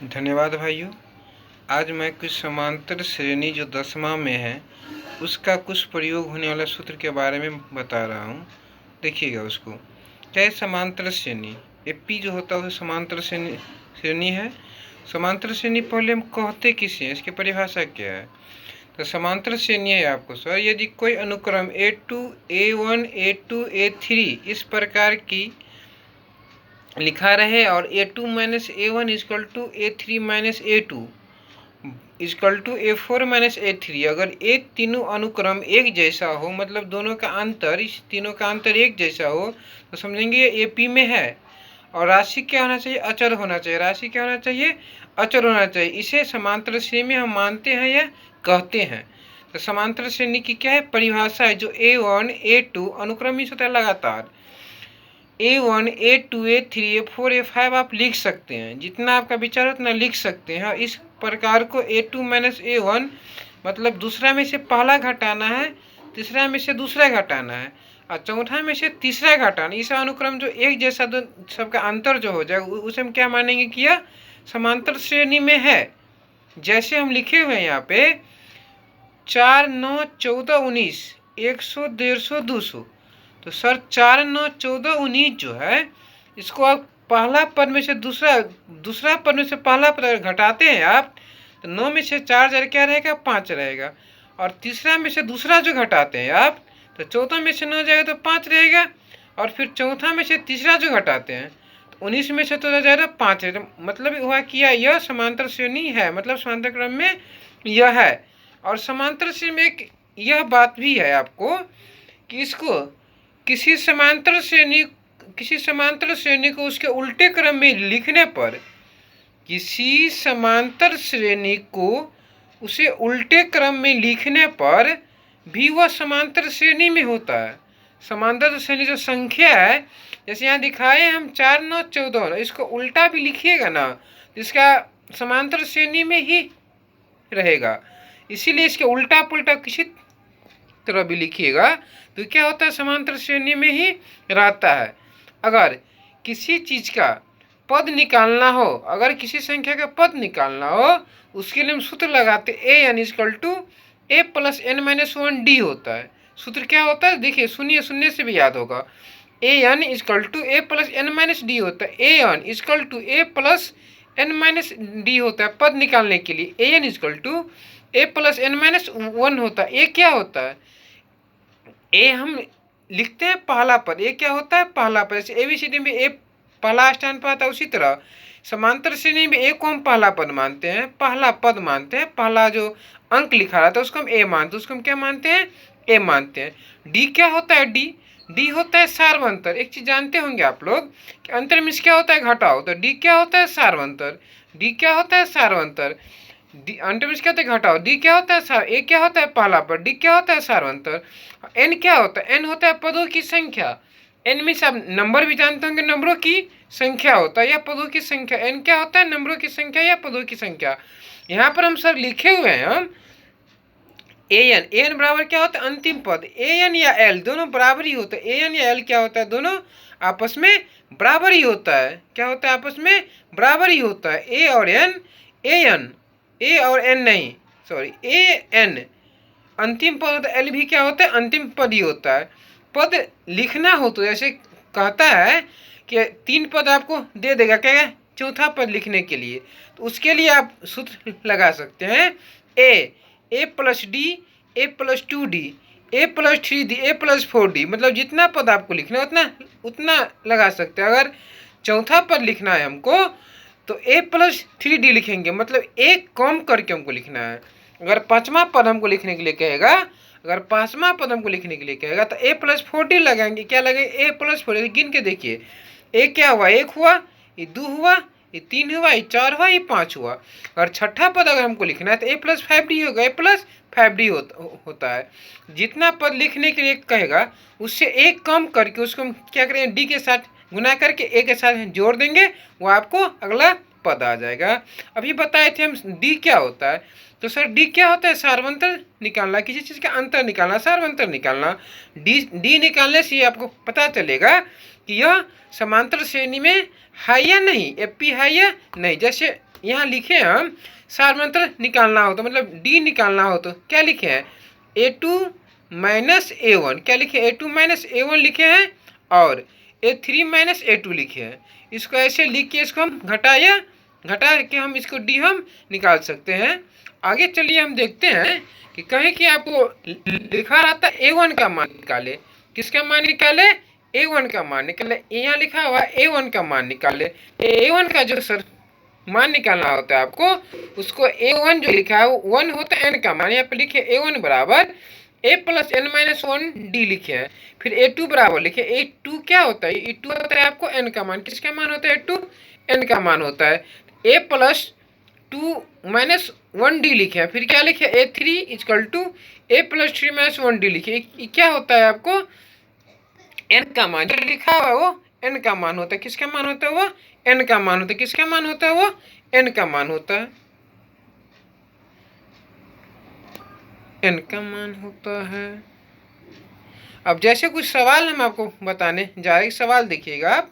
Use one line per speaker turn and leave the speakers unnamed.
धन्यवाद भाइयों। आज मैं कुछ समांतर श्रेणी जो 10वां में है उसका कुछ प्रयोग होने वाला सूत्र के बारे में बता रहा हूँ। देखिएगा उसको। क्या है समांतर श्रेणी? एपी जो होता है वो समांतर श्रेणी है। समांतर श्रेणी पहले हम कहते किसे हैं, इसकी परिभाषा क्या है? तो समांतर श्रेणी है आपको सर, यदि कोई अनुक्रम A2 A1 A2 A3 इस प्रकार की लिखा रहे और A2 minus A1 equal to A3 minus A2 equal to A4 minus A3, अगर ये तीनों अनुक्रम एक जैसा हो, मतलब दोनों का अंतर, इस तीनों का अंतर एक जैसा हो, तो समझेंगे ये AP में है। और राशि क्या होना चाहिए? अचर होना चाहिए। राशि क्या होना चाहिए? अचर होना चाहिए। इसे समांतर श्रेणी में हम मानते हैं या कहते हैं। तो समांतर श्रेणी की क्या है परिभाषा है? जो A1 A2 अनुक्रम होता है लगातार, A1 A2 A3 A4 A5 आप लिख सकते हैं, जितना आपका विचार है उतना लिख सकते हैं। इस प्रकार को A2 माइनस A1 मतलब दूसरा में से पहला घटाना है, तीसरा में से दूसरा घटाना है और चौथा में से तीसरा घटाना। इस अनुक्रम जो एक जैसा दो सबका अंतर जो हो जाए उसे हम क्या मानेंगे कि यह समांतर श्रेणी में है। जैसे हम लिखे हुए हैं यहाँ पे 4 9 14 19 100 150 200, तो सर 4 9 14 19 जो है इसको आप पहला पद में से दूसरा पद में से पहला पद घटाते हैं आप, तो 9 में से 4 जरा क्या रहेगा? 5 रहेगा। और तीसरा में से दूसरा जो घटाते हैं आप, तो चौथा में से 9 जाएगा तो 5 रहेगा। और फिर चौथा में से तीसरा जो घटाते हैं तो 19 में से तो रह जाएगा 5 है। मतलब हुआ किया यह समांतर श्रेणी है, मतलब समांतर क्रम में यह है। और समांतर श्रेणी में एक यह बात भी है आपको कि इसको किसी समांतर श्रेणी को उसके उल्टे क्रम में लिखने पर, किसी समांतर श्रेणी को उसे उल्टे क्रम में लिखने पर भी वह समांतर श्रेणी में होता है। समांतर श्रेणी जो संख्या है, जैसे यहाँ दिखाए हम 4 9 14, इसको उल्टा भी लिखिएगा ना इसका समांतर श्रेणी में ही रहेगा। इसीलिए इसके उल्टा पुल्टा किसी तरह भी लिखिएगा तो क्या होता है? समांतर श्रेणी में ही रहता है। अगर किसी चीज का पद निकालना हो, अगर किसी संख्या का पद निकालना हो, उसके लिए हम सूत्र लगाते an equal to a plus n minus 1d होता है। सूत्र क्या होता है? देखिए सुनिए, सुनने से भी याद होगा। an equal to a plus n minus D होता है। an equal to a plus n minus D होता है पद निकालने के लिए। an equal to a plus n minus 1 होता है। a क्या होता है? ए हम लिखते हैं पहला पद। ए क्या होता है? पहला पद। जैसे ABCD में ए पहला स्थान पर आता है, उसी तरह समांतर श्रेणी में ए को हम पहला पद मानते हैं, पहला पद मानते हैं, पहला जो अंक लिखा रहता है उसको हम ए मानते हैं, उसको हम क्या मानते हैं? ए मानते हैं। डी क्या होता है? डी होता है सार्वंतर। एक चीज जानते होंगे आप लोग कि अंतर में क्या होता है? घटाओ। तो डी क्या होता है? सार्वंतर। डी क्या होता है? सार्वंतर। अंतर में क्या होता है? घटाओ। डी क्या होता है? ए क्या होता है? पहला पद। डी क्या होता है? सार्वंतर। एन क्या होता है? एन होता है पदों की संख्या। एन में आप नंबर भी जानते होंगे, नंबरों की संख्या होता है या पदों की संख्या। एन क्या होता है? नंबरों की संख्या या पदों की संख्या। यहाँ पर हम सर लिखे हुए हैं हम एन बराबर क्या होता है? अंतिम पद। एन या एल दोनों बराबर ही होते हैं। एन या एल क्या होता है? दोनों आपस में बराबर ही होता है। क्या होता है? आपस में बराबर ही होता है। ए और एन नहीं, सॉरी, ए एन अंतिम पद होता है। एल भी क्या होता है? अंतिम पद ही होता है। पद लिखना हो तो जैसे कहता है कि 3 पद आपको दे देगा, क्या? चौथा पद लिखने के लिए, तो उसके लिए आप सूत्र लगा सकते हैं ए प्लस डी, ए प्लस 2d, ए प्लस 3d, ए प्लस 4d। मतलब जितना पद आपको लिखना है उतना लगा सकते हैं। अगर चौथा पद लिखना है हमको तो ए प्लस 3d लिखेंगे, मतलब एक कम करके हमको लिखना है। अगर पांचवा पद हमको लिखने के लिए कहेगा, तो ए प्लस 4d लगाएंगे। क्या लगेगा? ए प्लस 4। गिन के देखिए, ए क्या हुआ? 1 हुआ, ये 2 हुआ, ये 3 हुआ, ये 4 हुआ, ये 5 हुआ। और छठा पद अगर हमको लिखना है तो ए प्लस 5d होगा। ए प्लस 5d होता है। जितना पद लिखने के लिए कहेगा उससे एक कम करके उसको हम क्या करेंगे? डी के साथ गुना करके ए के साथ जोड़ देंगे, वो आपको अगला पद आ जाएगा। अभी बताए थे हम डी क्या होता है, तो सर डी क्या होता है? सार्वंतर निकालना, किसी चीज़ का अंतर निकालना, सार्वंतर निकालना। डी निकालने से आपको पता चलेगा कि यह समांतर श्रेणी में है या नहीं, एपी है या नहीं। जैसे यहाँ लिखे हम सार्वमात्र निकालना हो तो मतलब डी निकालना हो तो क्या लिखे हैं, A2 माइनस A1, क्या लिखे, A2 माइनस A1 लिखे हैं और A3 माइनस A2 लिखे हैं। इसको ऐसे लिख के इसको हम घटा के हम इसको डी हम निकाल सकते हैं। आगे चलिए हम देखते हैं कि कहें कि आपको लिखा रहा था A1 का मान निकाले, किसका मान निकाले, A1 का मान निकाले। यहाँ लिखा हुआ A1 का मान निकाले। A1 का जो सर मान निकालना होता है आपको, उसको A1 जो लिखा है वो 1 होता है n का मान। यहाँ पे लिखे A1 बराबर A plus n minus 1 D लिखे हैं। फिर A2 बराबर लिखे, A2 क्या होता है, A2 होता है आपको n का मान, किसका मान होता है, A2 n का मान होता है। A प्लस 2 माइनस 1 डी लिखे हैं। फिर क्या लिखे, A3 equal to A plus 3 minus 1 D लिखे। क्या होता है आपको, n का मान जो लिखा हुआ है वो n का मान होता है। किसका मान होता है, वो n का मान होता है। किसका मान होता है, वो n का मान होता है, n का मान होता है। अब जैसे कुछ सवाल हम आपको बताने जा रहे हैं, सवाल देखिएगा आप।